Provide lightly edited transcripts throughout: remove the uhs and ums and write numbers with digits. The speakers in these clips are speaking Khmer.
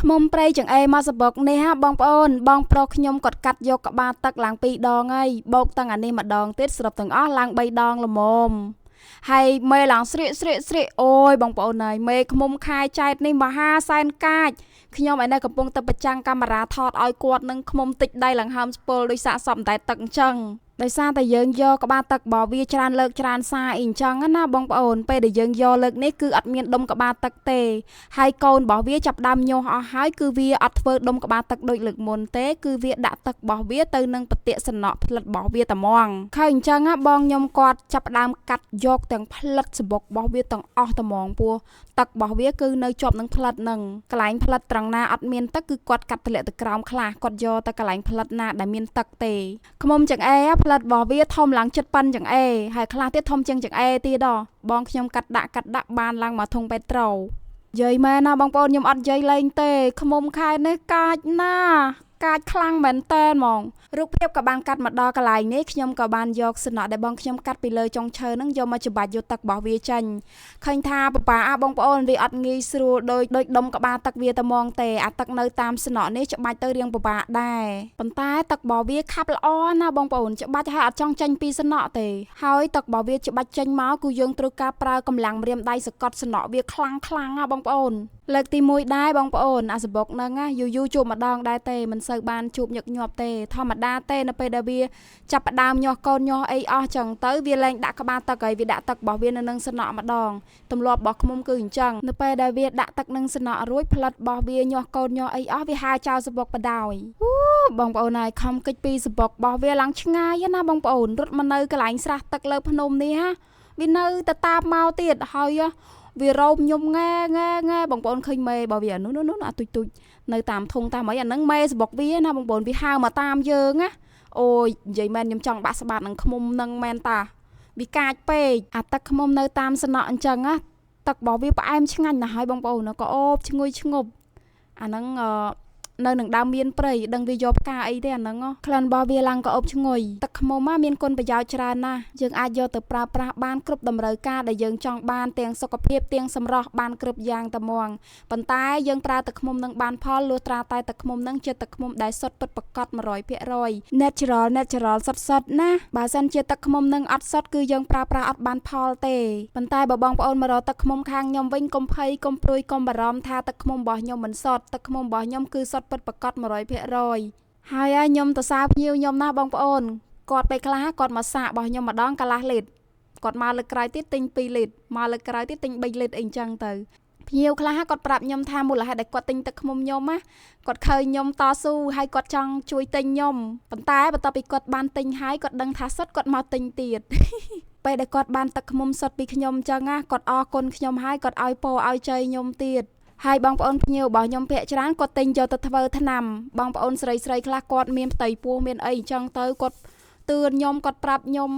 ខ្មុំព្រៃចង្អេរមកសបុកនេះហ่าបងប្អូនបងប្រុសខ្ញុំគាត់កាត់យកក្បាលទឹកឡើង2ដងហើយបោកទាំងអានេះម្ដងទៀតសរុបទាំងអស់ឡើង3ដងល្មមហើយមេឡើងស្រេកអូយបងប្អូនហើយមេខ្មុំខាយចែកនេះមហាសែនកាចខ្ញុំឯនេះកំពុងតែប្រចាំងកាមេរ៉ាថតឲ្យគាត់នឹងខ្មុំតិចដៃឡើងហើមស្ពុលដោយសាកសពតែទឹកអញ្ចឹងដោយសារតែយើងយកក្បាលទឹករបស់វាច្រើនលើកច្រើនសារអីអញ្ចឹងណាបងប្អូនពេលដែលយើងយកលើកនេះគឺអត់មានដុំក្បាលទឹកទេហើយកូនរបស់វាចាប់ដើមញាស់អស់ហើយគឺវាអត់ធ្វើដុំក្បាលទឹកដូចលើកមុនទេគឺវាដាក់ទឹករបស់វាទៅនឹងបតិសនៈផ្លិតរបស់វាតែហ្មងឃើញអញ្ចឹងណាបងខ្ញុំគាត់ចាប់ដើមកាត់យកទាំងផ្លិតសបុករបស់វាទាំងអស់តែហ្មងពោះទឹករបស់វាគឺនៅជាប់នឹងផ្លិតនឹងកន្លែងផ្លិតត្រង់ណាអត់មានទឹកគឺគាត់កាត់ទម្លាក់ទៅក្រោមខ្លះគាត់យកទៅកន្លែងផ្លិតណាដែលមានទឹកទេខ្មុំចង្អេរផ្លិតរបស់វាធំឡើងចិត្តប៉ិនចង្អេរហើយខ្លះទៀតធំជាងចង្អេរទៀតបងខ្ញុំកាត់ដាក់បានឡើងមកធុងពេត្រូយាយមែនណាបងប្អូនខ្ញុំអត់យាយលេងទេខ្មុំខែនេះកាចណាកាចខ្លាំងមែនតើហ្មងរូបភាពក៏បានកាត់មកដល់កន្លែងនេះខ្ញុំក៏បានយកសំណក់ដែលបងខ្ញុំកាត់ពីលើចុងឈើហ្នឹងយកមកច្បាច់យកទឹករបស់វាចេញឃើញថាបបាបងប្អូនវាអត់ងាយស្រួលដូចដុំក្បាលទឹកវាតែហ្មងទេអាទឹកនៅតាមសំណក់នេះច្បាច់ទៅរៀងបបាដែរប៉ុន្តែទឹករបស់វាខាប់ល្អណាបងប្អូនច្បាច់ហើយអត់ចង់ចេញពីសំណក់ទេហើយទឹករបស់វាច្បាច់ចេញមកគឺយើងត្រូវការប្រើកម្លាំងម្រាមដៃសកត់សំណក់វាខ្លាំងណាបងប្អូនលើកទី1ដែរបងប្អូនអាសបុកហ្នឹងណាយូរជួបម្ដងដែរទេមិនសូវបានជួបញឹកញាប់ទេធម្មតាទេនៅពេលដែលវាចាប់ផ្ដើមញាស់កូនញាស់អីអស់ចឹងទៅវាលែងដាក់ក្បាលទឹកហើយវាដាក់ទឹករបស់វានៅនឹងសំណក់ម្ដងទម្លាប់របស់ឃ្មុំគឺអញ្ចឹងនៅពេលដែលវាដាក់ទឹកនឹងសំណក់រួចផ្លិតរបស់វាញាស់កូនញាស់អីអស់វាហាចោលសបុកបដ ாய் បងប្អូនហើយខំកិច្ចពីសបុករបស់វាឡើងឆ្ងាយណាបងប្អូនរត់មកនៅកន្លែងស្រះទឹកលើភ្នំនេះណាវានៅទៅតាមមកទៀតហើយវារោមញុំងែបងប្អូនឃើញមេរបស់វានោះអាទុយនៅតាមធុងតាមអីអាហ្នឹងមេសបុកវាណាបងប្អូនវាហើមកតាមយើងណាអូយនិយាយមែនខ្ញុំចង់បាក់ស្បាតនឹងឃ្មុំនឹងមែនតាវាកាចពេកអាទឹកឃ្មុំនៅតាមសំណក់អញ្ចឹងណាទឹករបស់វាផ្អែមឆ្ងាញ់ណាស់ហើយបងប្អូនក៏អូបឈ្ងុយឈ្ងប់អាហ្នឹងនៅនឹងដើមមានព្រៃដឹងវាយកផ្កាអីទេអាហ្នឹងក្លិនរបស់វាឡើងក៏អូបឈ្ងុយទឹកឃ្មុំមានគុណប្រយោជន៍ច្រើនណាស់យើងអាចយកទៅប្រើប្រាស់បានគ្រប់តម្រូវការដែលយើងចង់បានទាំងសុខភាពទាំងសម្រស់បានគ្រប់យ៉ាងតែហ្មងប៉ុន្តែយើងប្រើទឹកឃ្មុំនឹងបានផលលុះត្រាតែទឹកឃ្មុំនឹងជាទឹកឃ្មុំដែលសុទ្ធពិតប្រាកដ 100% natural សុទ្ធណាបើសិនជាទឹកឃ្មុំនឹងអត់សុទ្ធគឺយើងប្រើប្រាស់អត់បានផលទេប៉ុន្តែបើបងប្អូនមករកទឹកឃ្មុំខាងខ្ញុំវិញកុំភ័យកុំព្រួយកុំបារម្ភថាទឹកឃ្មុំរបស់ខ្ញុំមិនសុទ្ធទឹកឃ្មុំរបស់ខ្ញុំគឺសុទ្ធពិតប្រាកដ 100% ហើយខ្ញុំទៅសារភ្ញៀវខ្ញុំណាបងប្អូនគាត់ពេលខ្លះគាត់មកសាករបស់ខ្ញុំម្ដងកន្លះលីត្រគាត់មកលើកក្រោយទៀតទិញ2លីត្រមកលើកក្រោយទៀតទិញ3លីត្រអីចឹងទៅភ្ញៀវខ្លះគាត់ប្រាប់ខ្ញុំថាមូលហេតុដែលគាត់ទិញទឹកឃ្មុំខ្ញុំណាគាត់ឃើញខ្ញុំតស៊ូហើយគាត់ចង់ជួយទិញខ្ញុំប៉ុន្តែបន្ទាប់ពីគាត់បានទិញហើយគាត់ដឹងថាសុទ្ធគាត់មកទិញទៀតពេលដែលគាត់បានទឹកឃ្មុំសុទ្ធពីខ្ញុំចឹងណាគាត់អរគុណខ្ញុំហើយគាត់ឲ្យពរឲ្យជ័យខ្ញុំទៀតហើយបងប្អូនភ្ញៀវរបស់ខ្ញុំភាគច្រើនគាត់ទិញយកទៅធ្វើថ្នាំបងប្អូនស្រីខ្លះគាត់មានផ្ទៃពោះមានអីអញ្ចឹងទៅគាត់ទឿនខ្ញុំគាត់ប្រាប់ខ្ញុំ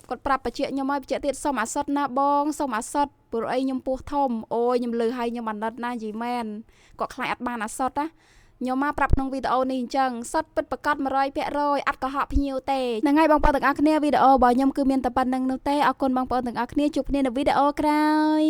គាត់ប្រាប់បជាខ្ញុំឲ្យបជាទៀតសុំអាសុតណាបងសុំអាសុតព្រោះអីខ្ញុំពោះធំអូយខ្ញុំលឺឲ្យខ្ញុំអាណិតណាយីមែនគាត់ខ្លាចអត់បានអាសុតណាខ្ញុំមកប្រាប់ក្នុងវីដេអូនេះអញ្ចឹងសុតពិតប្រាកដ 100% អត់កុហកភ្ញៀវទេហ្នឹងហើយបងប្អូនទាំងអស់គ្នាវីដេអូរបស់ខ្ញុំគឺមានតែប៉ុណ្្នឹងនោះទេអរគុណបងប្អូនទាំងអស់គ្នាជួបគ្នានៅវីដេអូក្រោយ